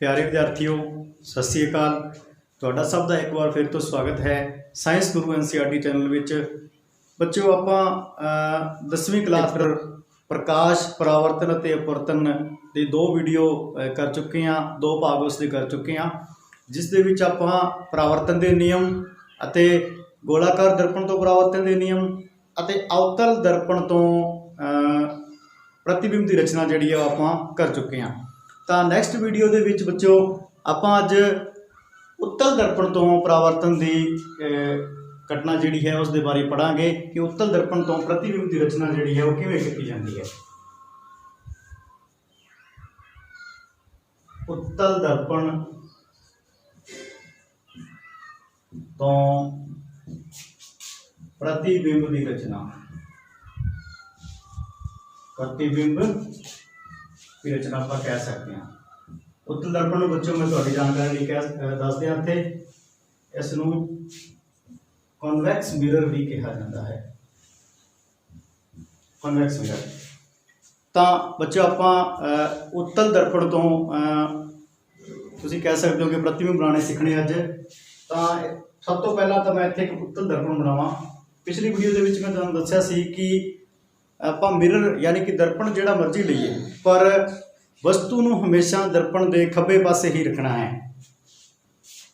प्यारे विद्यार्थियों सत श्री अकाल। ਤੁਹਾਡਾ ਸਭ ਦਾ ਇੱਕ ਵਾਰ ਫਿਰ ਤੋਂ ਸਵਾਗਤ ਹੈ ਸਾਇੰਸ ਗੁਰੂ ਐਨਸੀਈਆਰਟੀ ਚੈਨਲ ਵਿੱਚ। ਬੱਚਿਓ ਆਪਾਂ 10ਵੀਂ ਕਲਾਸ ਪਰ ਪ੍ਰਕਾਸ਼ ਪਰਾਵਰਤਨ ਅਤੇ ਅਪਵਰਤਨ ਦੇ ਦੋ ਵੀਡੀਓ ਕਰ ਚੁੱਕੇ ਹਾਂ, ਦੋ ਭਾਗ ਉਸ ਦੇ ਕਰ ਚੁੱਕੇ ਹਾਂ, ਜਿਸ ਦੇ ਵਿੱਚ ਆਪਾਂ ਪਰਾਵਰਤਨ ਦੇ ਨਿਯਮ ਅਤੇ ਗੋਲਾਕਾਰ ਦਰਪਣ ਤੋਂ ਪਰਾਵਰਤਨ ਦੇ ਨਿਯਮ ਅਤੇ ਅਵਤਲ ਦਰਪਣ ਤੋਂ प्रतिबिंब की रचना जी आप कर चुके हैं। तो नैक्सट वीडियो के विच बच्चों आप अज उत्तल दर्पण तो परावर्तन की घटना जी है उस दे बारे पढ़ांगे कि उत्तल दर्पण तो प्रतिबिंब की रचना जी है वो किवें की जाती है। उत्तल दर्पण तो प्रतिबिंब की रचना, प्रतिबिंब की रचना आप कह सकते हैं। उत्तल दर्पण बच्चों मैं थोड़ी जानकारी लिए दस दिया थे, इसनूं कॉन्वैक्स मिरर भी कहा जाता है। कॉन्वैक्स मिरर तो बच्चों आप उत्तल दर्पण तो तुसीं कह सकते हो कि प्रतिबिंब बनाने सीखने अज। तो सब तो पहला तो मैं इत्थे एक उत्तल दर्पण बनावा। पिछली वीडियो के विच मैं तुहानूं दस्सिया सी कि आप मिरर यानी कि दर्पण जिहड़ा मर्जी लईए पर वस्तु नूं हमेशा दर्पण के खब्बे पासे ही रखना है।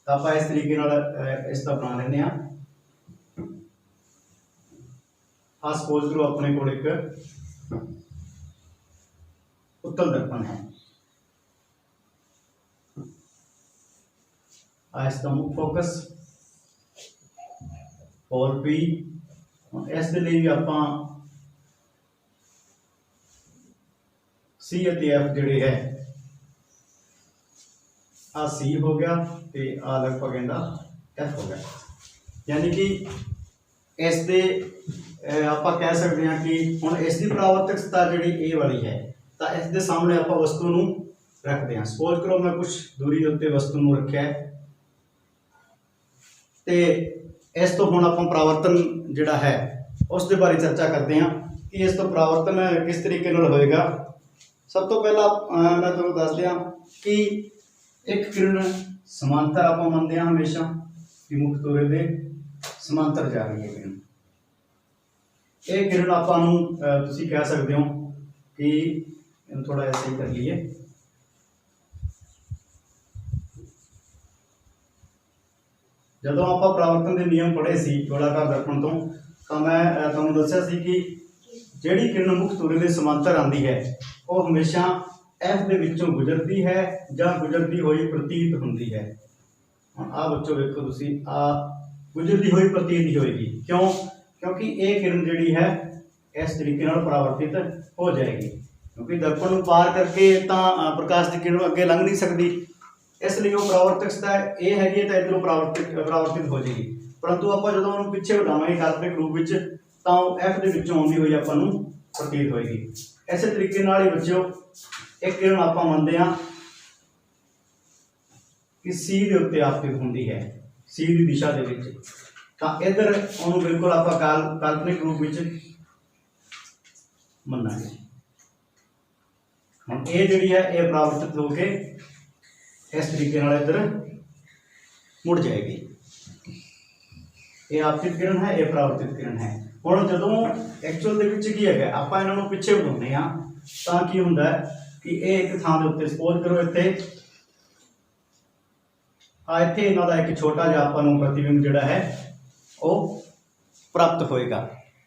तो आप इस तरीके नाल इसका बना लेने। हाँ सपोज करो अपने को एक उत्तल दर्पण है, इसका मुख्य फोकस और भी इस दे लई भी आपां सी ਅਤੇ एफ जोड़े है आ सी हो गया तो आ लगभग इनका एफ हो गया। यानी कि इस दे आप कह सकते हैं कि हुण इसकी परावर्तकता जी ए वाली है तो इस दे सामने आप वस्तु नूं रखते हैं। सपोज करो मैं कुछ दूरी के उत्ते वस्तु नूं रखिया है तो इस तो हुण आपां परावर्तन जिहड़ा है उस दे बारे चर्चा करते हैं कि इस तो परावर्तन किस तरीके नाल होएगा। सब तो पहला मैं तुहानूं दस दियां कि एक किरण समांतर आप मानते हैं हमेशा कि मुख्य तौर पर समांतर जा रही है किरण। एक किरण आपां नूं तुसीं कह सकते हो कि थोड़ा ऐसे ही कर लीए। जदों आपां परावर्तन के नियम पढ़े सी गोलाकार दर्पण तो मैं तुहानूं दस्सिया सी कि जिहड़ी किरण मुख्य तौर के समांतर आती है वो हमेशा एफ दे विचों गुजरती है या गुजरती हुई प्रतीत होती है। आ बच्चों देखो तुसीं आ गुजरती हुई प्रतीत ही होएगी। क्यों? क्योंकि ये किरण जिहड़ी है इस तरीके नाल परावर्तित हो जाएगी, क्योंकि दर्पण नूं पार करके तो प्रकाश की किरण अगे लंघ नहीं सकती, इसलिए वो परावर्तकता ये हैगी तो इधरों परावर्तित हो जाएगी। परंतु आप जो उन्होंने पिछे बढ़ावांगे काल्पनिक रूप में तो एफ के विचों आती हुई आपां नूं प्रतीत होएगी। इस तरीके नाल ही बच्चों एक किरण आप मानते हैं कि सी के उत्ते आपतित होती है, सी की दिशा के विच तो इधर उन्होंने बिल्कुल आप काल्पनिक रूप में मनांगे। हुण ये जिहड़ी है ये परावर्तित होकर इस तरीके नाल इधर मुड़ जाएगी। ये आपतित किरण है, ये परावर्तित किरण है। हुण जदों एक्चुअल दे विच की है आप इन्हों पिछे बढ़ाने तो की हुंदा कि ये एक थां दे उत्ते सपोज करो इत्थे इत्थे इन्हां दा एक छोटा जिहा आपां नूं प्रतिबिंब जिहड़ा है वो प्राप्त होएगा।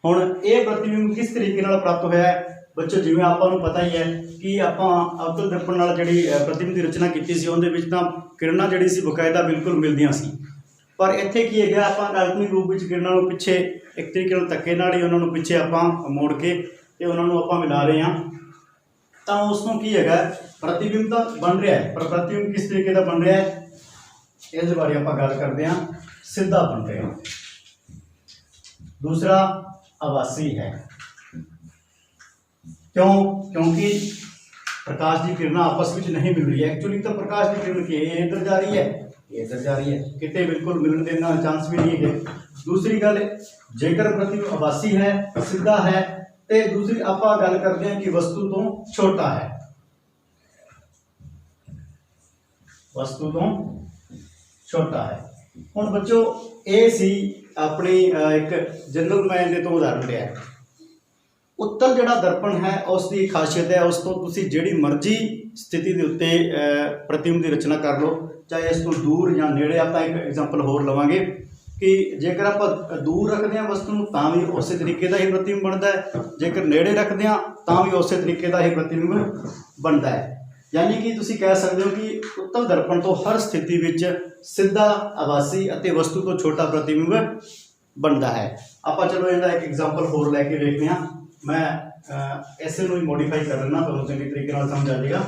हुण ये प्रतिबिंब किस तरीके नाल प्राप्त होया है बच्चों, जिवें आपां नूं पता ही है कि आपां अवतल दर्पण नाल जिहड़ी प्रतिबिंब की रचना कीती सी उहदे विच तां किरणां जिहड़ी सी बकायदा बिल्कुल मिलदियां सी, पर इत्थे की है आपां काल्पनिक रूप में किरणां नूं पिछे एक तरीके नाल धक्के नाल ही उन्होंने पिछे आपां मोड़ के ते उन्होंने आपां मिला रहे हैं तो उसनों की है प्रतिबिंब तो बन रहा है, पर प्रतिबिंब किस तरीके का बन रहा है इस बारे आप गल करते हैं। सीधा बन रहा है। दूसरा आभासी है। क्यों? क्योंकि प्रकाश की किरण आपस में नहीं मिल रही है। एक्चुअली तो प्रकाश की किरण की इधर जा रही है, ये इधर जा रही है, कितने बिल्कुल मिलने देना चांस भी नहीं है। दूसरी गल जेकर प्रतिबिंब आभासी है, सीधा है तो दूसरी आप गल करते हैं कि वस्तु तो छोटा है। वस्तु तो छोटा है। हुण बच्चों ये सी अपनी एक जनरल मैं इहदे तो उदाहरण लिया है। उत्तल जिहड़ा दर्पण है उसकी खासियत है, उस तो तुसीं जिहड़ी मर्जी स्थिति के उत्ते प्रतिबिंब की रचना कर लो, चाहे इस तो दूर या नेड़े। आपां एक एग्जाम्पल होर लवांगे कि जेकर आप दूर रखते हैं वस्तु नूं तां भी उस तरीके का ही प्रतिबिंब बनता है, जेकर नेड़े रखते हैं तां भी उस तरीके का ही प्रतिबिंब बनता है। यानी कि तुसीं कह सकते हो कि उत्तल दर्पण तो हर स्थिति विच सीधा आभासी अते वस्तु तो छोटा प्रतिबिंब बनता है। आपां चलो इहदा एक एग्जाम्पल होर लैके देखते हैं। मैं इसे नूं मॉडिफाई कर लेना, तुहानूं चंगे तरीके नाल समझ आ जाएगा।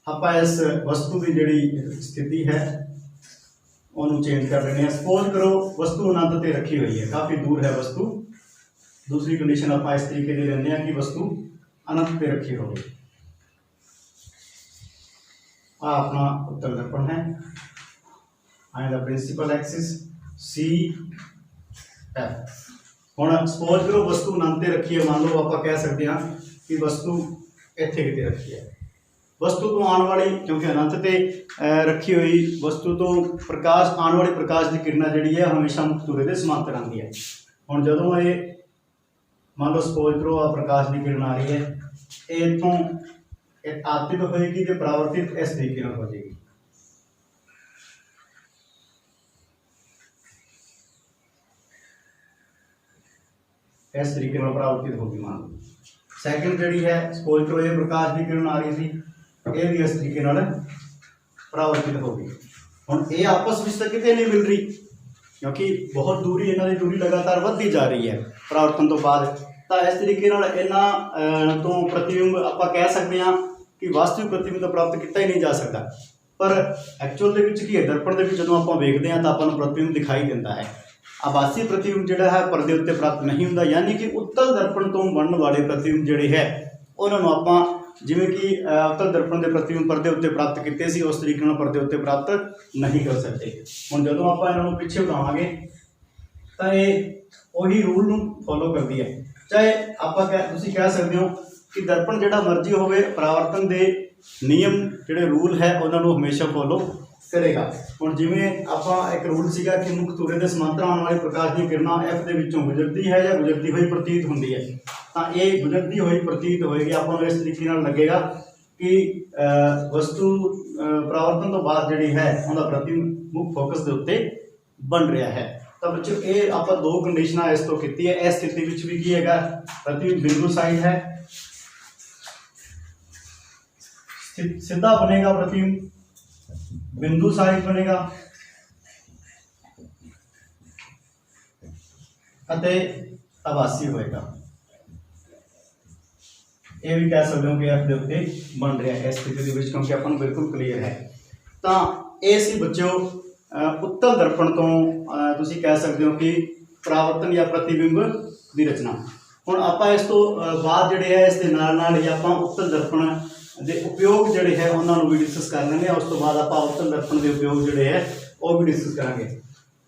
आपां इस वस्तु की जिहड़ी स्थिति है उन्होंने चेंज कर लेने। सपोज करो वस्तु अनंत ते रखी हुई है, काफ़ी दूर है वस्तु। दूसरी कंडीशन आप इस तरीके की लेने हैं कि वस्तु अनंत पे रखी होगी। आ अपना उत्तल दर्पण है, and the principal axis C F. हुण सपोज करो वस्तु अनंत पे रखी है, मान लो आप कह सकते हैं कि वस्तु इत्थे किते रखी है। वस्तु तो आने वाली, क्योंकि अनंत पे रखी हुई वस्तु तो प्रकाश आने वाली प्रकाश की किरणा जिहड़ी है हमेशा मुक्त धुरे के समांतर आती है। हुण जदों ये मान लो सपोज करो आ प्रकाश की किरण आ रही है, इतों आपतित होएगी तो परावर्तित इस तरीके हो जाएगी। इस तरीके परावर्तित होगी। मान लो सैकेंड जी है, सपोज करो ये प्रकाश की किरण आ रही थी, ये भी इस तरीके परावर्तित होगी। हुण ये आपस में तो कितने नहीं मिल रही, क्योंकि बहुत दूरी इन्हों की दूरी लगातार बढ़ती जा रही है परावर्तन तो बाद। तो इस तरीके इन्हों तो प्रतिबिंब आप कह सकते हैं कि वास्तविक प्रतिबिंब तो प्राप्त किया ही नहीं जा सकता। पर एक्चुअल की है दर्पण के जो आप देखते हैं तो आपको प्रतिबिंब दिखाई देता है। आभासी प्रतिबिंब जोड़ा है परदे उत्ते प्राप्त नहीं होता, यानी कि उत्तल दर्पण तो बनने वाले प्रतिबिंब जोड़े है उन्होंने आप जिमें कि उत्तल दर्पण के प्रतिबिंब परदे उत्ते प्राप्त किए सी उस तरीके परदे उत्ते प्राप्त नहीं कर सकते। हुण जदों आप इन्हों पिछे बढ़ावांगे तो ये वही रूल नूं फॉलो करती है। चाहे आप कह सकते हो कि दर्पण जिहड़ा मर्जी होवे परावर्तन के नियम जिहड़े रूल है उन्होंने हमेशा फॉलो करेगा। हुण जिवें आपां एक रूल सीगा कि मुक्त धुरे के समांतर आने वाली प्रकाश की किरणा एफ के विचों गुजरती है या गुजरती हुई प्रतीत होती है, तो ये गुजरती हुई प्रतीत होएगी। आपां नूं इस तरीके नाल लगेगा कि वस्तु परावर्तन तो बाद जिहड़ी है उहदा प्रतिबिंब मुख्य फोकस के उत्ते बन रहा है। तो बच्चों ये आप दो कंडीशन इस तो की है। इस स्थिति में भी की है प्रतिबिंब बिंदु साइड है, सीधा बनेगा प्रतिबिंब बिंदु साइड बनेगा, अते आभासी होएगा। ये भी कह सकते हो कि एफ के उत्ते बन रहा है इस स्थिति में, क्योंकि अपन बिल्कुल क्लीयर है। तो ये सी बच्चों उत्तल दर्पण तो तुसीं कह सकते हो कि परावर्तन या प्रतिबिंब की रचना। हुण आपां इस तो बाद जिहड़े है इस दे नाल ही आपां उत्तल दर्पण के उपयोग जिहड़े है उन्होंने भी डिस्कस कर लेंगे। उस तो बाद आपां उत्तल दर्पण के उपयोग जिहड़े है वो भी डिस्कस करांगे,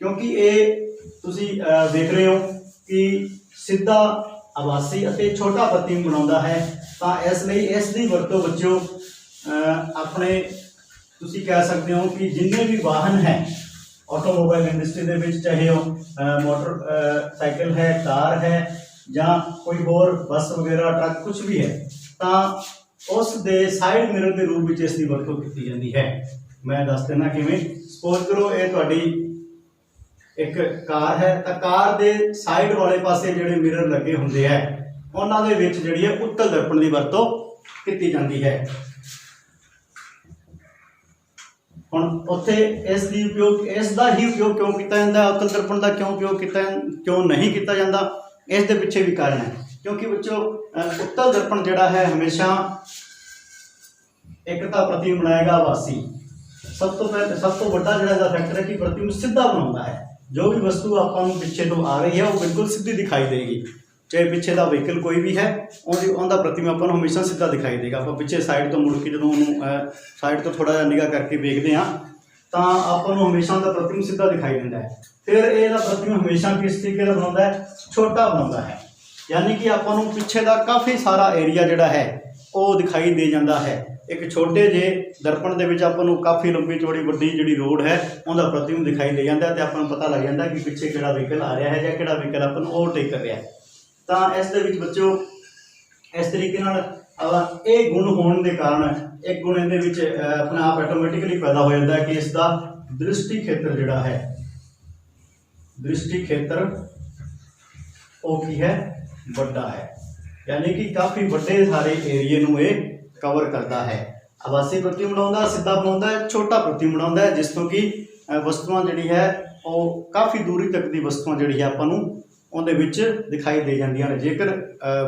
क्योंकि ये तुसीं देख रहे हो कि सीधा आभासी अते छोटा प्रतिबिंब बनाउंदा है। तो इसलिए इसकी वरतों बच्चों अपने तुसीं कह सकते हो कि जिन्ने भी वाहन है ऑटोमोबाइल इंडस्ट्री के विच, चाहे मोटर साइकिल है, कार है या कोई होर बस वगैरह ट्रक कुछ भी है, तो उस दे साइड मिरर के रूप में इसकी वरतों की जाती है। मैं दस देना किवें। सपोज करो ये तुहाडी एक कार है, तो कार के साइड वाले पासे जिहड़े मिरर लगे हुंदे है उन्हां दे विच जिहड़ी है उत्तल दर्पण की वरतों की जाती है। हुण उत्थे इसकी उपयोग इसका ही उपयोग क्यों किया जाता है, उत्तल दर्पण का क्यों उपयोग क्यों नहीं किया जाता, इस दे पिछे भी कारण है। क्योंकि बच्चों उत्तल दर्पण जिहड़ा है हमेशा एक तो प्रतिबिंब बनाएगा आभासी। सब तो बड़ा जिहड़ा फैक्टर है कि प्रतिबिंब सीधा बनाता है। जो भी वस्तु आपां पिछे तो आ रही है वो बिल्कुल सीधी दिखाई देगी, चाहे पिछे का व्हीकल कोई भी है उनका प्रतिबिंब आपां हमेशा सीधा दिखाई देगा। आप पिछे साइड तो मुड़ के जो साइड तो थोड़ा निगाह करके देखते हैं तो आपां हमेशा उनका प्रतिबिंब सीधा दिखाई देता है। फिर यह प्रतिबिंब हमेशा किस तरीके का बनाता है, छोटा बनाता है। यानी कि आपां नूं पिछे दा काफ़ी सारा एरिया जिहड़ा है वो दिखाई दे जाता है। एक छोटे जे दर्पण दे विच आपां नूं काफ़ी लंबी चौड़ी वड्डी जिहड़ी रोड है उहदा प्रतिबिंब दिखाई दे जाता है ते आपां नूं पता लग जाता है कि पिछे किहड़ा व्हीकल आ रहा है जां किहड़ा व्हीकल आपां नूं ओवरटेक कर रहा है। तां इस दे विच बच्चों इस तरीके नाल ਇਹ गुण होने के कारण एक गुण इहदे विच अपने आप ऑटोमैटिकली पैदा हो जाता है कि इसका दृष्टि खेत्र जिहड़ा है दृष्टि खेत्र वो की है बड़ा है, यानी कि काफ़ी बड़े सारे एरिए नूं ये कवर करता है। आभासी प्रतिबिंब बनाउंदा सीधा बनाउंदा है, छोटा प्रतिबिंब बनाउंदा है जिस तों कि वस्तुआं जिहड़ी है वो काफ़ी दूरी तक दी वस्तुआं जिहड़ी है आपां नूं उहदे विच दिखाई दे जांदियां ने। जेकर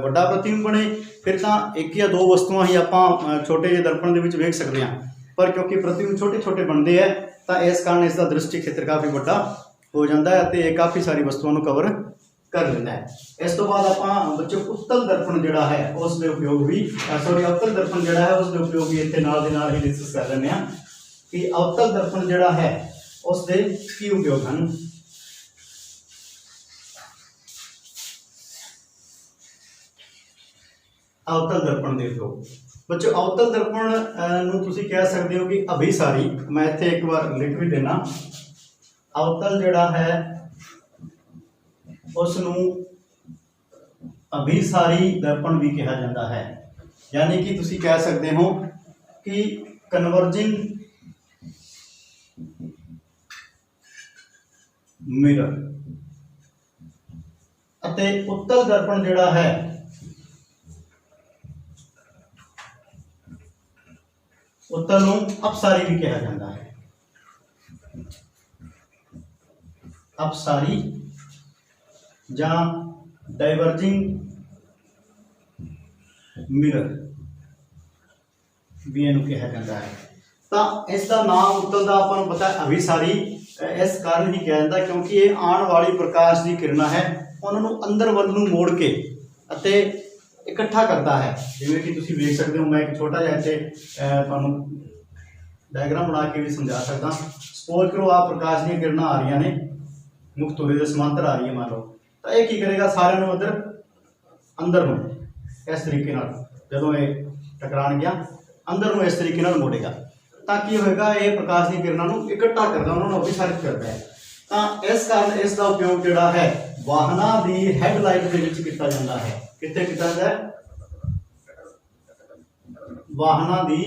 वड्डा प्रतिबिंब बने फिर तां एक या दो वस्तुआं ही आपां छोटे ਜਿਹੇ दर्पण दे विच वेख सकदे हां, पर क्योंकि प्रतिबिंब छोटे छोटे बनते हैं तो इस कारण इसका दृष्टि खेत्र काफ़ी बड़ा हो जाता है तो ये काफ़ी सारी वस्तुओं को कवर कर लेता है। इस तो बाद आपां बच्चों उत्तल दर्पण जिहड़ा है उसके उपयोग भी अवतल दर्पण जिहड़ा है उसके उपयोग भी इत्थे नाल दे नाल ही डिस्कस कर लैंदे हां कि अवतल दर्पण जिहड़ा है उसके की उपयोग हैं। अवतल दर्पण के उपयोग बच्चों अवतल दर्पण नूं तुसीं कह सकते हो कि अभिसारी, मैं इत्थे एक बार लिख भी देना, अवतल जिहड़ा है उसनूं अभिसारी दर्पण भी कहा जाता है। यानी कि तुसीं कह सकते हो कि कन्वर्जिंग मिरर अते उत्तल दर्पण जिहड़ा है उत्तल नूं अपसारी भी कहा जाता है। अपसारी जां डाइवर्जिंग मिरर भी इहनूं कहा जाता है। तो इसका नाम उत्तल का आपां नूं पता है अभिसारी इस कारण ही कहा जाता है क्योंकि ये आने वाली प्रकाश की किरणा है उन्होंने अंदर वल नूं मोड़ के अते इकट्ठा करता है। जिवें कि तुसीं वेख सकते हो, मैं एक छोटा जिहा इत्थे तुहानूं डायग्राम बना के भी समझा सकदा। सपोज करो आप प्रकाश दी किरणा आ रही ने मुख धुरे दे समांतर आ रही है मान लो, तो यह की करेगा सारे नूं उधर अंदर नूं इस तरीके नाल जदों ये टकराण गया अंदर नूं इस तरीके नाल मोड़ेगा ताकि होएगा ये प्रकाश दी किरणा नूं इकट्ठा करदा उन्हां नूं अभिसारित करदा है। तो इस कारण इसका उपयोग जिहड़ा है वाहनां दी हैडलाइट दे विच कीता जांदा है। कित्थे कीता जांदा है? वाहनां दी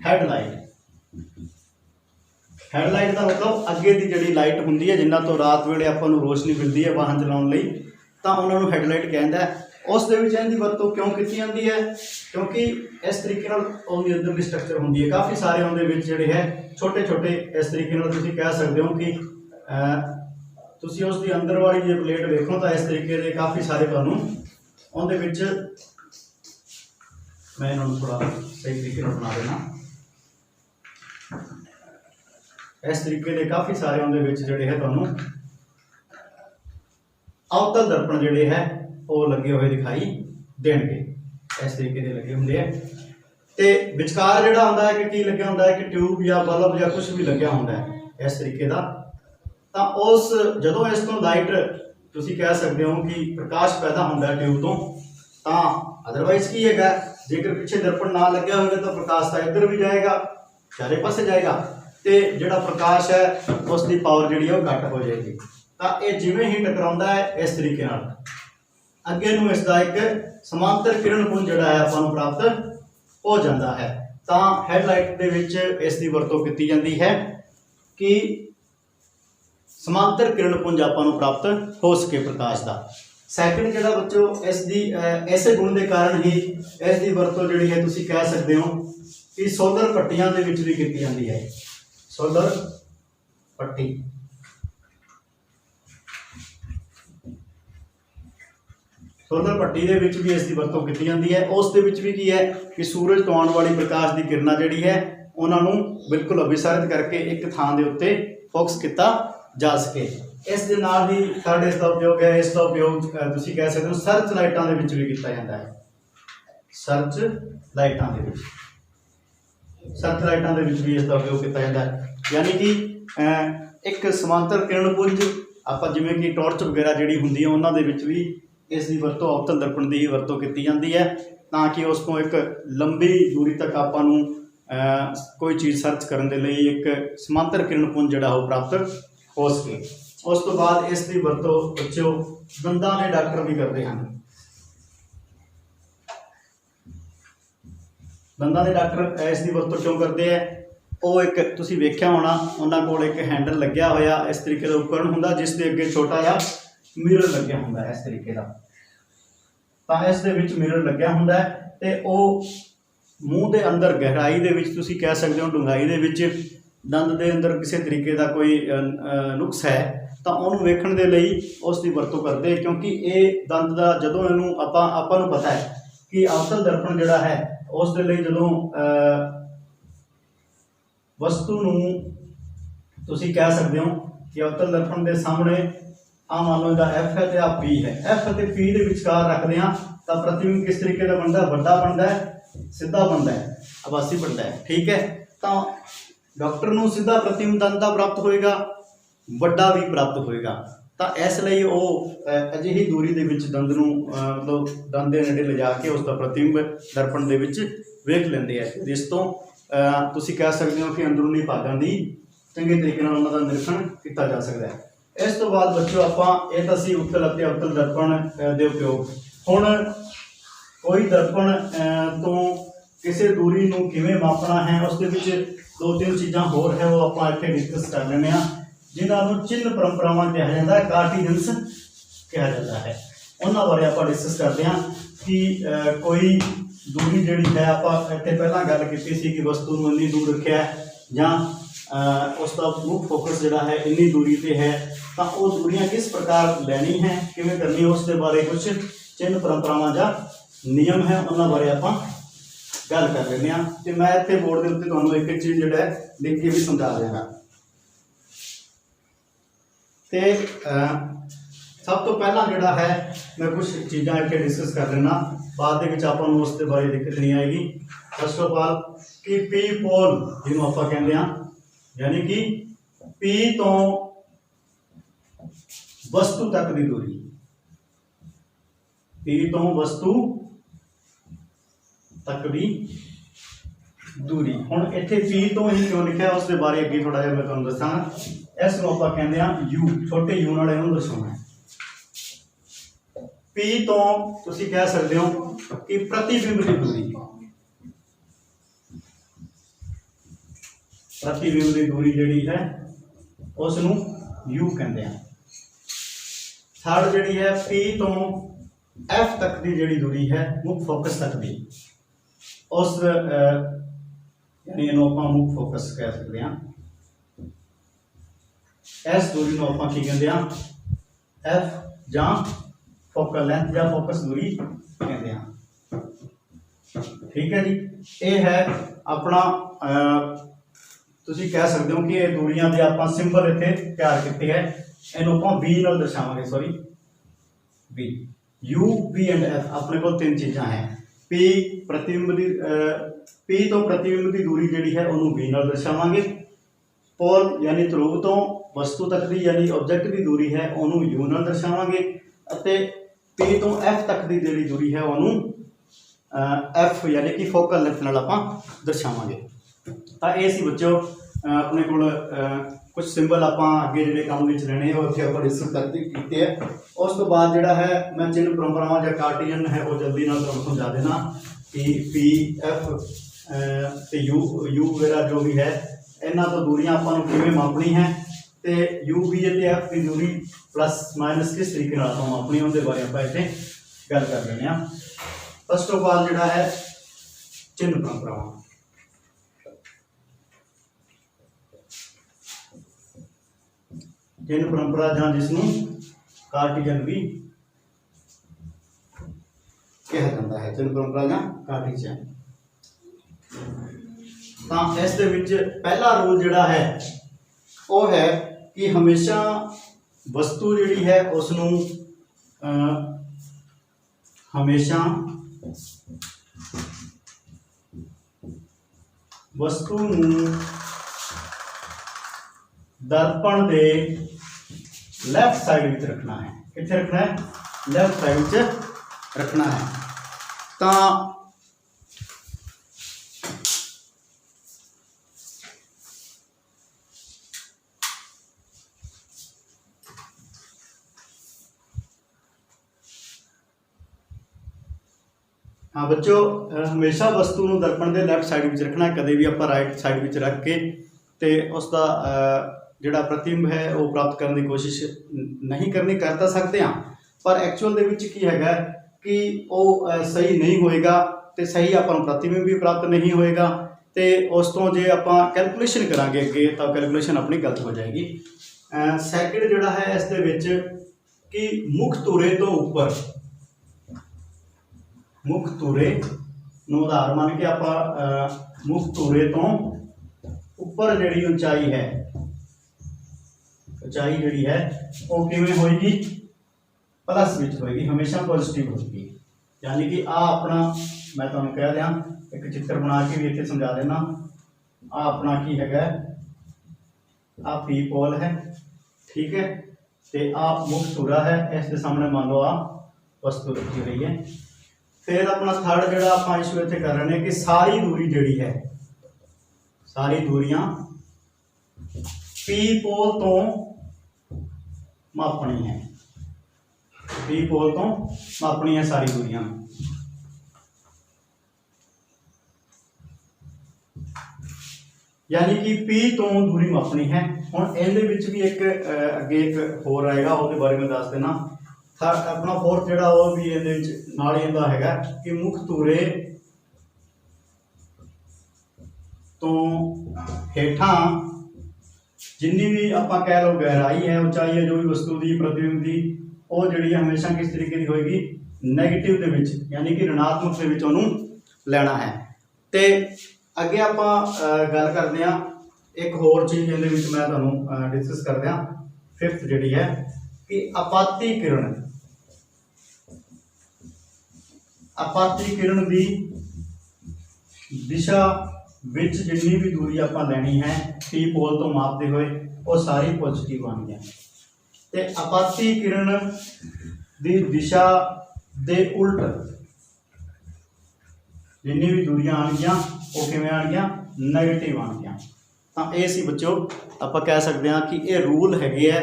हैडलाइट। हैडलाइट का मतलब अगे की जिहड़ी लाइट हुंदी है जिन्हां तो रात वेले आपां नूं रोशनी मिलती है वाहन चलाउण लई, तां उन्हां नूं हैडलाइट कहंदा है। उस दे विच इहदी वरतों क्यों कीती जांदी है? क्योंकि इस तरीके नाल उहदी अंदर दी स्ट्रक्चर हुंदी है, काफ़ी सारे उहदे विच जिहड़े है छोटे छोटे इस तरीके नाल तुसीं कह सकते हो कि तुसीं उस दी अंदर वाली जे प्लेट वेखो तो इस तरीके दे काफ़ी सारे तुहानूं उहदे विच मैं इन्हां नूं थोड़ा सही तरीके नाल बना देना। इस तरीके के काफ़ी सारे उहदे विच जिहड़े है तुहानूं अवतल दर्पण जिहड़े है वो लगे हुए दिखाई देंगे। इस तरीके के लगे होंगे ते विचकार जिहड़ा हुंदा है कि लग्या हुंदा है कि ट्यूब या बल्ब या कुछ भी लग्या हुंदा है इस तरीके का। तो उस जदों इस तो लाइट तुसीं कह सकते हो कि प्रकाश पैदा होंदा है ट्यूब तो अदरवाइज की है जेकर पिछे दर्पण ना लग्या होगा तो प्रकाश तो इधर भी जाएगा चारे पासे जाएगा तो जिहड़ा प्रकाश है उसकी पावर जिहड़ी है घट हो जाएगी। तो यह जिवें ही टकराउंदा है इस तरीके नाल अगे नूं इसका एक समांतर किरण पुंज जिहड़ा है आपां नूं प्राप्त हो जाता है। तो हैडलाइट दे विच इसकी वरतों की जाती है कि समांतर किरण पुंज आपां नूं प्राप्त हो सके प्रकाश का। सैकेंड जिहड़ा बच्चों इसकी इस गुण के कारण ही इसकी वरतों जिहड़ी है तुसीं कह सकते हो कि सोलर पट्टियां दे विच भी की जाती है। सोलर पट्टी सोलर पट्टी दे विच भी इसकी वरतों की जाती है। उस दे विच भी की है कि सूरज तो आने वाली प्रकाश की किरणा जिहड़ी है उन्होंने बिल्कुल अभिसारित करके एक थां दे उत्ते फोकस किया जा सके। इस दे नाल ही थर्ड इसका उपयोग है, इसका उपयोग तुसीं कह सकते हो सर्च लाइटां दे विच भी किया जाता है। सर्च लाइटां दे विच सर्च लाइटां दे विच भी इसका उपयोग किया जाता है। यानी कि एक समांतर किरण पुंज ਆਪਾਂ ਜਿਵੇਂ ਕਿ ਟਾਰਚ ਵਗੈਰਾ ਜਿਹੜੀ ਹੁੰਦੀ ਹੈ ਉਹਨਾਂ ਦੇ ਵਿੱਚ ਵੀ ਇਸ ਦੀ ਵਰਤੋਂ ਅਵਤਲ ਦਰਪਣ ਦੀ ਹੀ ਵਰਤੋਂ ਕੀਤੀ ਜਾਂਦੀ ਹੈ, ਤਾਂ ਕਿ ਉਸ ਤੋਂ ਇੱਕ ਲੰਬੀ ਦੂਰੀ ਤੱਕ ਆਪਾਂ ਨੂੰ ਕੋਈ ਚੀਜ਼ ਸਰਚ ਕਰਨ ਦੇ ਲਈ ਇੱਕ ਸਮਾਂਤਰ ਕਿਰਨ ਪੁੰਜ ਜਿਹੜਾ ਉਹ ਪ੍ਰਾਪਤ ਹੋ ਸਕੇ। ਉਸ ਤੋਂ ਬਾਅਦ ਇਸ ਦੀ ਵਰਤੋਂ ਬੱਚਿਓ ਦੰਦਾਂ ਦੇ ਡਾਕਟਰ ਵੀ ਕਰਦੇ ਹਨ। ਦੰਦਾਂ ਦੇ ਡਾਕਟਰ ਇਸ ਦੀ ਵਰਤੋਂ ਕਿਉਂ ਕਰਦੇ ਹੈ? ਉਹ ਇੱਕ ਤੁਸੀਂ ਵੇਖਿਆ ਹੋਣਾ ਉਹਨਾਂ ਕੋਲ ਇੱਕ ਹੈਂਡਲ ਲੱਗਿਆ ਹੋਇਆ ਇਸ ਤਰੀਕੇ ਦਾ ਉਪਕਰਨ ਹੁੰਦਾ, ਜਿਸ ਦੇ ਅੱਗੇ ਛੋਟਾ ਜਿਹਾ ਮਿਰਰ ਲੱਗਿਆ ਹੁੰਦਾ ਹੈ ਇਸ ਤਰੀਕੇ ਦਾ। ਤਾਂ ਇਸ ਦੇ ਵਿੱਚ ਮਿਰਰ ਲੱਗਿਆ ਹੁੰਦਾ ਹੈ ਤੇ ਉਹ ਮੂੰਹ ਦੇ ਅੰਦਰ ਗਹਿਰਾਈ ਦੇ ਵਿੱਚ, ਤੁਸੀਂ ਕਹਿ ਸਕਦੇ ਹੋ ਡੂੰਘਾਈ ਦੇ ਵਿੱਚ, ਦੰਦ ਦੇ ਅੰਦਰ ਕਿਸੇ ਤਰੀਕੇ ਦਾ ਕੋਈ ਨੁਕਸ ਹੈ ਤਾਂ ਉਹਨੂੰ ਵੇਖਣ ਦੇ ਲਈ ਉਸ ਦੀ ਵਰਤੋਂ ਕਰਦੇ, ਕਿਉਂਕਿ ਇਹ ਦੰਦ ਦਾ ਜਦੋਂ ਇਹਨੂੰ ਆਪਾਂ ਨੂੰ ਪਤਾ ਹੈ ਕਿ ਅਵਤਲ ਦਰਪਣ ਜਿਹੜਾ ਹੈ ਉਸ ਦੇ ਲਈ ਜਦੋਂ ਵਸਤੂ ਨੂੰ ਤੁਸੀਂ ਕਹਿ ਸਕਦੇ ਹੋ ਕਿ ਅਵਤਲ ਦਰਪਣ ਦੇ ਸਾਹਮਣੇ ਆ ਮੰਨ ਲਓ ਇਹਦਾ F ਹੈ ਤੇ ਆ P ਹੈ, F ਅਤੇ P ਦੇ ਵਿਚਕਾਰ ਰੱਖਦੇ ਹਾਂ ਤਾਂ ਪ੍ਰਤੀਬਿੰਬ ਕਿਸ ਤਰੀਕੇ ਦਾ ਬਣਦਾ? ਵੱਡਾ ਬਣਦਾ ਹੈ, ਸਿੱਧਾ ਬਣਦਾ ਹੈ, ਆਭਾਸੀ ਬਣਦਾ ਹੈ। ਠੀਕ ਹੈ, ਤਾਂ ਡਾਕਟਰ ਨੂੰ ਸਿੱਧਾ ਪ੍ਰਤੀਬਿੰਬ ਦੰਦ ਦਾ ਪ੍ਰਾਪਤ ਹੋਏਗਾ, ਵੱਡਾ ਵੀ ਪ੍ਰਾਪਤ ਹੋਏਗਾ। ਤਾਂ ਇਸ ਲਈ ਉਹ ਅਜਿਹੀ ਦੂਰੀ ਦੇ ਵਿੱਚ ਦੰਦ ਨੂੰ ਮਤਲਬ ਦੰਦ ਦੇ ਨੇੜੇ ਲਿਜਾ ਕੇ ਉਸ ਦਾ ਪ੍ਰਤੀਬਿੰਬ ਦਰਪਣ ਦੇ ਵਿੱਚ ਵੇਖ ਲੈਂਦੇ ਆ, ਜਿਸ ਤੋਂ ਤੁਸੀਂ ਕਹਿ ਸਕਦੇ ਹੋ ਕਿ ਅੰਦਰੂਨੀ ਭਾਗਾਂ ਦੀ ਚੰਗੇ ਤਰੀਕੇ ਨਾਲ ਉਹਨਾਂ ਦਾ ਨਿਰੀਖਣ ਕੀਤਾ ਜਾ ਸਕਦਾ ਹੈ। ਇਸ ਤੋਂ ਬਾਅਦ ਬੱਚਿਓ ਆਪਾਂ ਇਹ ਤਾਂ ਸੀ ਉੱਤਲ ਅਤੇ ਅਵਤਲ ਦਰਪਣ ਦੇ ਉਪਯੋਗ। ਹੁਣ ਕੋਈ ਦਰਪਣ ਤੋਂ ਕਿਸੇ ਦੂਰੀ ਨੂੰ ਕਿਵੇਂ ਮਾਪਣਾ ਹੈ, ਉਸ ਦੇ ਵਿੱਚ ਦੋ ਤਿੰਨ ਚੀਜ਼ਾਂ ਹੋਰ ਹੈ ਉਹ ਆਪਾਂ ਇੱਥੇ ਡਿਸਕਸ ਕਰ ਲੈਂਦੇ ਹਾਂ, ਜਿਨ੍ਹਾਂ ਨੂੰ ਚਿੰਨ੍ਹ ਪਰੰਪਰਾਵਾਂ ਕਿਹਾ ਜਾਂਦਾ ਹੈ, ਕਾਰਟੀਜਨਸ ਕਿਹਾ ਜਾਂਦਾ ਹੈ। ਉਹਨਾਂ ਬਾਰੇ ਆਪਾਂ ਡਿਸਕਸ ਕਰਦੇ ਹਾਂ ਕਿ ਕੋਈ ਦੂਰੀ ਜਿਹੜੀ ਹੈ, ਆਪਾਂ ਇੱਥੇ ਪਹਿਲਾਂ ਗੱਲ ਕੀਤੀ ਸੀ ਕਿ ਵਸਤੂ ਨੂੰ ਇੰਨੀ ਦੂਰ ਰੱਖਿਆ ਜਾਂ ਉਸ ਦਾ ਮੁੱਖ ਫੋਕਸ ਜਿਹੜਾ ਹੈ ਇੰਨੀ ਦੂਰੀ ਤੇ ਹੈ, ਤਾਂ ਉਹ ਦੂਰੀਆਂ ਕਿਸ ਪ੍ਰਕਾਰ ਲੈਣੀ ਹੈ, ਕਿਵੇਂ ਕਰਨੀ ਹੈ, ਉਸ ਦੇ ਬਾਰੇ ਕੁਝ ਚਿੰਨ੍ਹ ਪਰੰਪਰਾਵਾਂ ਜਾਂ ਨਿਯਮ ਹੈ, ਉਹਨਾਂ ਬਾਰੇ ਆਪਾਂ ਗੱਲ ਕਰ ਲੈਂਦੇ ਹਾਂ। ਤੇ ਮੈਂ ਇੱਥੇ ਬੋਰਡ ਦੇ ਉੱਤੇ ਤੁਹਾਨੂੰ ਇੱਕ ਚੀਜ਼ ਜਿਹੜਾ ਹੈ ਲਿਖ ਕੇ ਵੀ ਸਮਝਾ ਦਿਆਂਗਾ। ਤੇ ਸਭ ਤੋਂ ਪਹਿਲਾਂ ਜਿਹੜਾ ਹੈ ਮੈਂ ਕੁਝ ਚੀਜ਼ਾਂ ਇੱਥੇ ਡਿਸਕਸ ਕਰ ਲੈਣਾ, ਬਾਅਦ ਦੇ ਵਿੱਚ ਆਪਾਂ ਨੂੰ ਉਸ ਦੇ ਬਾਰੇ ਦਿੱਕਤ ਨਹੀਂ ਆਏਗੀ। ਫਸਟ ਆਫ ਆਲ ਕਿ ਪੀ ਪੋਲ ਜਿਹਨੂੰ ਆਪਾਂ ਕਹਿੰਦੇ ਹਾਂ, ਯਾਨੀ ਕਿ ਪੀ ਤੋਂ ਵਸਤੂ ਤੱਕ ਦੀ ਦੂਰੀ, ਪੀ ਤੋਂ ਵਸਤੂ ਤੱਕ ਦੀ ਦੂਰੀ। ਹੁਣ ਇੱਥੇ ਪੀ ਤੋਂ ਹੀ ਕਿਉਂ ਲਿਖਿਆ ਉਸ ਦੇ ਬਾਰੇ ਅੱਗੇ ਥੋੜਾ ਜਿਹਾ ਮੈਂ ਤੁਹਾਨੂੰ ਦੱਸਾਂਗਾ। ਇਸ ਨੂੰ ਆਪਾਂ ਕਹਿੰਦੇ ਹਾਂ ਯੂ, ਛੋਟੇ ਯੂ ਨਾਲ ਇਹਨੂੰ ਦਰਸਾਉਣਾ ਹੈ। ਪੀ ਤੋਂ ਤੁਸੀਂ ਕਹਿ ਸਕਦੇ ਹੋ ਕਿ ਪ੍ਰਤੀਬਿੰਬ ਦੀ ਦੂਰੀ, ਪ੍ਰਤੀਬਿੰਬ ਦੀ ਦੂਰੀ ਜਿਹੜੀ ਹੈ ਉਸ ਨੂੰ ਯੂ ਕਹਿੰਦੇ ਆ। ਥਰਡ ਜਿਹੜੀ ਹੈ ਪੀ ਤੋਂ F ਤੱਕ ਦੀ ਜਿਹੜੀ ਦੂਰੀ ਹੈ ਮੁੱਖ ਫੋਕਸ ਤੱਕ ਦੀ, ਉਸ ਯਾਨੀ ਇਹਨੂੰ ਆਪਾਂ ਮੁੱਖ ਫੋਕਸ ਕਹਿ ਸਕਦੇ ਹਾਂ। ਇਸ ਦੂਰੀ ਨੂੰ ਆਪਾਂ ਕੀ ਕਹਿੰਦੇ ਹਾਂ? F ਜਾਂ ਫੋਕਲ ਲੈਂਥ ਜਾਂ ਫੋਕਸ ਦੂਰੀ ਕਹਿੰਦੇ ਹਾਂ। ਠੀਕ ਹੈ ਜੀ, ਇਹ ਹੈ ਆਪਣਾ ਤੁਸੀਂ ਕਹਿ ਸਕਦੇ ਹੋ ਕਿ ਇਹ ਦੂਰੀਆਂ ਦੇ ਆਪਾਂ ਸਿੰਬਲ ਇੱਥੇ ਤਿਆਰ ਕੀਤੇ ਹੈ। ਇਹਨੂੰ ਆਪਾਂ V ਨਾਲ ਦਰਸਾਵਾਂਗੇ, sorry V, U, V and F। ਆਪਣੇ ਕੋਲ ਤਿੰਨ ਚੀਜ਼ਾਂ ਹੈ। P ਪ੍ਰਤੀਬਿੰਬ ਦੀ P ਤੋਂ ਪ੍ਰਤੀਬਿੰਬ ਦੀ ਦੂਰੀ ਜਿਹੜੀ ਹੈ ਉਹਨੂੰ V ਨਾਲ ਦਰਸਾਵਾਂਗੇ। ਪੋਲ ਯਾਨੀ ਧਰੁਵ ਤੋਂ ਵਸਤੂ ਤੱਕ ਦੀ ਯਾਨੀ ਆਬਜੈਕਟ ਦੀ ਦੂਰੀ ਹੈ ਉਹਨੂੰ U ਨਾਲ ਦਰਸਾਵਾਂਗੇ, ਅਤੇ P ਤੋਂ F ਤੱਕ ਦੀ ਜਿਹੜੀ ਦੂਰੀ ਹੈ ਉਹਨੂੰ F ਯਾਨੀ ਕਿ ਫੋਕਲ ਲੈਂਥ ਨਾਲ ਆਪਾਂ ਦਰਸਾਵਾਂਗੇ। ਤਾਂ ਇਹ ਸੀ ਬੱਚਿਓ ਆਪਣੇ ਕੋਲ ਕੁਝ ਸਿੰਬਲ ਆਪਾਂ ਅੱਗੇ ਜਿਹੜੇ ਕੰਮ ਵਿੱਚ ਲੈਣੇ ਉਹ ਇੱਥੇ ਆਪਾਂ ਡਿਸਕਸ ਕਰਦੇ ਕੀਤੇ ਹੈ। ਉਸ ਤੋਂ ਬਾਅਦ ਜਿਹੜਾ ਹੈ ਮੈਂ ਚਿੰਨ੍ਹ ਪਰੰਪਰਾਵਾਂ ਜਾਂ ਕਾਰਟੀਜਨ ਹੈ ਉਹ ਜਲਦੀ ਨਾਲ ਤੁਹਾਨੂੰ ਸਮਝਾ ਦੇਣਾ ਕਿ P, F ਤੇ U ਵਗੈਰਾ ਜੋ ਵੀ ਹੈ ਇਹਨਾਂ ਤੋਂ ਦੂਰੀਆਂ ਆਪਾਂ ਨੂੰ ਕਿਵੇਂ ਮਾਪਣੀ ਹੈ, ਤੇ U, V ਅਤੇ F ਦੀ ਦੂਰੀ ਪਲੱਸ ਮਾਈਨਸ ਕਿਸ ਤਰੀਕੇ ਨਾਲ ਆਪਾਂ ਮਾਪਣੀ ਉਹਦੇ ਬਾਰੇ ਆਪਾਂ ਇੱਥੇ ਗੱਲ ਕਰ ਲੈਂਦੇ ਹਾਂ। ਫਸਟ ਆਫ ਆਲ ਜਿਹੜਾ ਹੈ ਚਿੰਨ੍ਹ ਪਰੰਪਰਾਵਾਂ। ਚਿੰਨ੍ਹ ਪਰੰਪਰਾ ਜਾਂ ਜਿਸ ਨੂੰ ਕਾਰਟੀਜਨ ਵੀ ਕਿਹਾ ਜਾਂਦਾ ਹੈ, ਚਿੰਨ੍ਹ ਪਰੰਪਰਾ ਜਾਂ ਕਾਰਟੀਜਨ। ਤਾਂ ਇਸ ਦੇ ਵਿੱਚ ਪਹਿਲਾ ਰੂਲ ਜਿਹੜਾ ਹੈ ਉਹ ਹੈ ਕਿ ਹਮੇਸ਼ਾ ਵਸਤੂ ਜਿਹੜੀ ਹੈ ਉਸ ਨੂੰ ਹਮੇਸ਼ਾ ਵਸਤੂ ਨੂੰ ਦਰਪਣ ਦੇ लैफ्ट साइड विच रखना है। कित्थे रखना है? लैफ्ट साइड विच रखना है। तो हाँ बच्चों, हमेशा वस्तु नूं दर्पण के लैफ्ट साइड में रखना है, कदे भी आप राइट साइड में रख के ते उसका जिहड़ा प्रतिबिंब है वो प्राप्त करने की कोशिश नहीं करनी, कर तो सकते हैं पर एक्चुअल दे विच की हैगा कि वो सही नहीं होएगा तो सही आपां नूं प्रतिबिंब भी प्राप्त नहीं होएगा तो उस तो जे आपां कैलकुलेशन करांगे अगे तो कैलकुलेशन अपनी गलत हो जाएगी। सैकेंड जिहड़ा है इस दे विच कि मुख धुरे तो उपर, मुख धुरे नूं उदाहरण मान के आपां मुख धुरे तो उपर जिहड़ी ऊंचाई है, ऊंचाई जिहड़ी है वो किवें होएगी? प्लस विच होएगी, हमेशा पॉजिटिव होगी। यानी कि आ अपना मैं तुहानूं कह दियां एक चित्र बना के भी इत्थे समझा देना। आ अपना की हैगा, आ पी पोल है, ठीक है, ते आ मुख धुरा है, इस दे सामने मान लो आ वस्तु रखी गई है। फिर अपना थर्ड जिहड़ा आपां इशू इत्थे कर रहे हैं कि सारी दूरी जिहड़ी है, सारी दूरियां पी पोल तो मापनी है, पी पोल तो मापनी है सारी दूरियां। यानी कि पी तो दूरी मापनी है। हुण इहदे विच भी एक अगे एक होर आएगा, उसके बारे में दस देना। अपना फोर्थ जिहड़ा वो भी इहदे विच नाल ही इहदा हैगा कि मुख धुरे तो हेठां जिन्नी भी आपां कह लो गहराई है, ऊंचाई है, जो भी वस्तु की प्रतिबिंब की वो जिहड़ी हमेशा किस तरीके की होएगी? नैगेटिव दे विच, यानी कि ऋणात्मक दे विच उहनूं लैना है। ते अगे आपां गल करदे हां एक होर चीज़ इहदे विच मैं तुहानूं डिस्कस करदे हां। फिफ्थ जिहड़ी है कि आपाती किरण, आपाती किरण की दिशा विच जिन्नी भी दूरी आपां लैनी है पी पोल तो मापते हुए वो सारी पॉजिटिव आनी है। ते आपाती किरण की दिशा दे उल्ट जिन्नी भी दूरियां आनियां वो किवें आनियां? नैगेटिव आनियां। तो ये सी बच्चों आपां कह सकते हैं कि ये रूल हैगे है,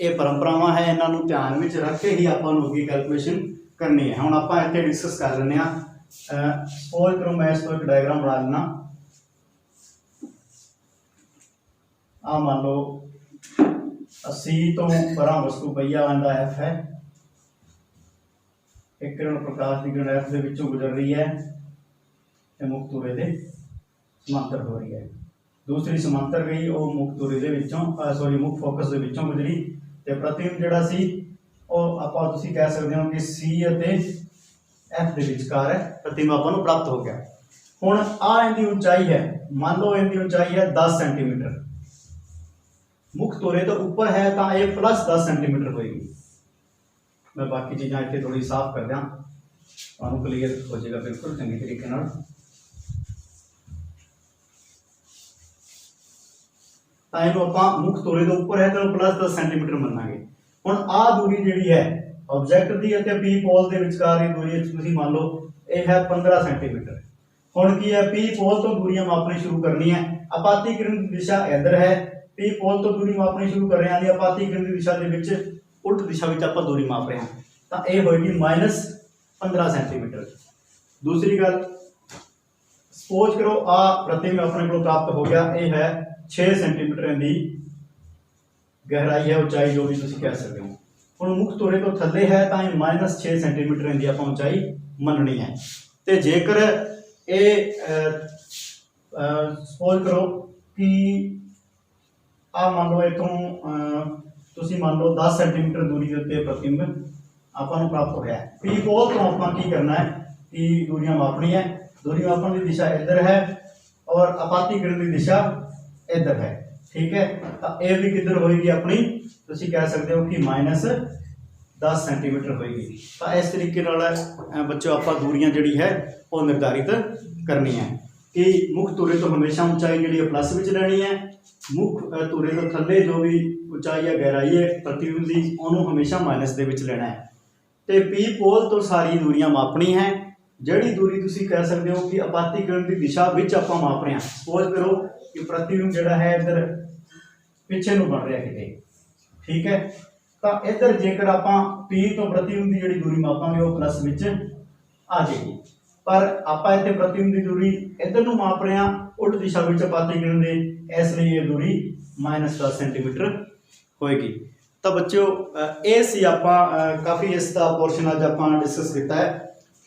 ये परंपरावां है, इन्हां नूं ध्यान में रख के ही आपां नूं अगे कैलकुलेशन करनी है। हुण आपां इत्थे डिस्कस कर लैंदे हां। सपोज करो मैं इस तो एक डायग्राम बना लेना। आ मान लो सी तो परां वस्तु पई आ, इहदा एफ है, एक किरण प्रकाश की किरण एफ दे विचों गुजर रही है, मुख धुरे दे समांतर हो रही है। दूसरी समांतर गई वो मुख धुरे दे विचों सॉरी मुख फोकस दे विचों गुजरी ते प्रतिबिंब जिहड़ा सी ਉਹ ਆਪਾਂ ਤੁਸੀਂ कह सकते हो कि सी ਅਤੇ एफ ਦੇ ਵਿਚਕਾਰ है, प्रतिबिंब ਆਪਾਂ ਨੂੰ प्राप्त हो गया। ਹੁਣ आ इनकी ऊंचाई है, मान लो इनकी ऊंचाई है 10 सेंटीमीटर, मुख धुरे तो ऊपर है तो ये प्लस 10 सेंटीमीटर होएगी। मैं बाकी चीज़ां इत्थे थोड़ी साफ कर दियां, तुहानूं क्लीयर हो जाएगा बिल्कुल चंगी तरीके नाल। तो इहनूं आपां मुख धुरे तो ऊपर है तो प्लस 10 सेंटीमीटर मन्नांगे। हुण आ दूरी जिहड़ी है ऑब्जेक्ट दी अते पी पोल दे विचकार दी दूरी तुसीं मान लो यह है 15 सेंटीमीटर। हुण की है पी पोल तो दूरियां मापनी शुरू करनी है। आपाती किरण की दिशा इधर है, पी पोल तो दूरी मापनी शुरू कर रहे हैं, आपाती किरण की दिशा दे विच उल्ट दिशा विच आपां दूरी माप रहे हैं तो यह होएगी -15 सेंटीमीटर। दूसरी गल सपोज करो आ प्रतिबिंब अपने को प्राप्त हो गया, यह है 6 सेंटीमीटर की गहराई है, ऊंचाई जो भी तुसीं कह सकते हो। हुण मुख धुरे तो थल्ले है तो -6 सेंटीमीटर की आपां ऊंचाई मननी है। तो जेकर ये सपोज करो कि आ मान लो इथों तुसीं मान लो 10 सेंटीमीटर दूरी के उत्ते प्रतिबिंब आपां नूं प्राप्त होया है। पी पोल तो आपां की करना है कि दूरियां मापनी है, दूरी मापन की दिशा इधर है और आपाती किरण की दिशा इधर है, ठीक है। तो ये भी किधर होएगी अपनी, तुसीं कह सकते हो कि -10 सेंटीमीटर होएगी। तो इस तरीके नाल बच्चों आपां दूरियां जिहड़ी है वो निर्धारित करनी है। कि मुख धुरे तो हमेशा ऊंचाई जी प्लस में लैनी है, मुख धुरे तो थले जो भी ऊंचाई है गहराई है प्रतिबिंब की उन्होंने हमेशा माइनस के लेना है। तो पी पोल तो सारी दूरियां मापनी है, जिहड़ी दूरी तुसीं कह सकते हो कि आपातीकरण की दिशा विच आपां माप रहे हैं। सपोज करो कि प्रतिबिंब जिहड़ा है इधर पिछे नूं बन रहा किते, ठीक है, तो इधर जेकर आपां पी तो प्रतिबिंब की जिहड़ी दूरी मापांगे वो प्लस विच आ जाएगी, पर आपां इत्थे प्रतिबिंब की दूरी इधर नूं माप रहे हैं उल्ट दिशा विच आपातीकरण दे, इसलिए ये दूरी -10 सेंटीमीटर होएगी। तो बच्चों ये सी आपां काफ़ी इसका पोर्शन अज आपां डिस्कस किया है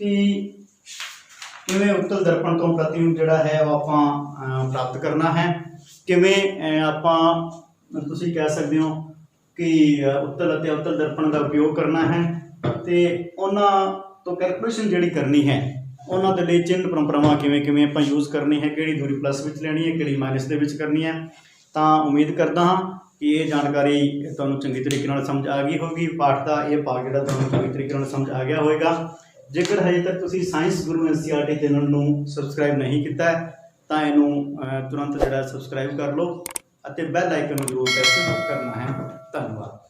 कि किवें उत्तल दर्पण तो प्रतिबिंब जिहड़ा है वो आपां प्राप्त करना है, किवें आपां तुसीं कह सकते हो कि उत्तल अते अवतल दर्पण का उपयोग करना है, तो उन्हां तो कैलकुलेशन जिहड़ी करनी है उन्हां दे लई चिन्ह परंपरावां किवें किवें आपां यूज़ करनी है, किहड़ी दूरी प्लस विच लैनी है, किहड़ी माइनस दे विच करनी है। तो उम्मीद करदा हाँ कि ये जानकारी तुहानूं चंगी तरीके नाल समझ आ गई होगी। पाठ का ये भाग जिहड़ा तुहानूं चंगी तरीके नाल समझ आ गया होएगा। जेकर हजे तक तुसीं साइंस गुरु NCERT चैनल नूं सबसक्राइब नहीं किया तो इनू तुरंत जिहड़ा सबसक्राइब कर लो, बेल आइकन जरूर प्रेस करना है। धन्यवाद।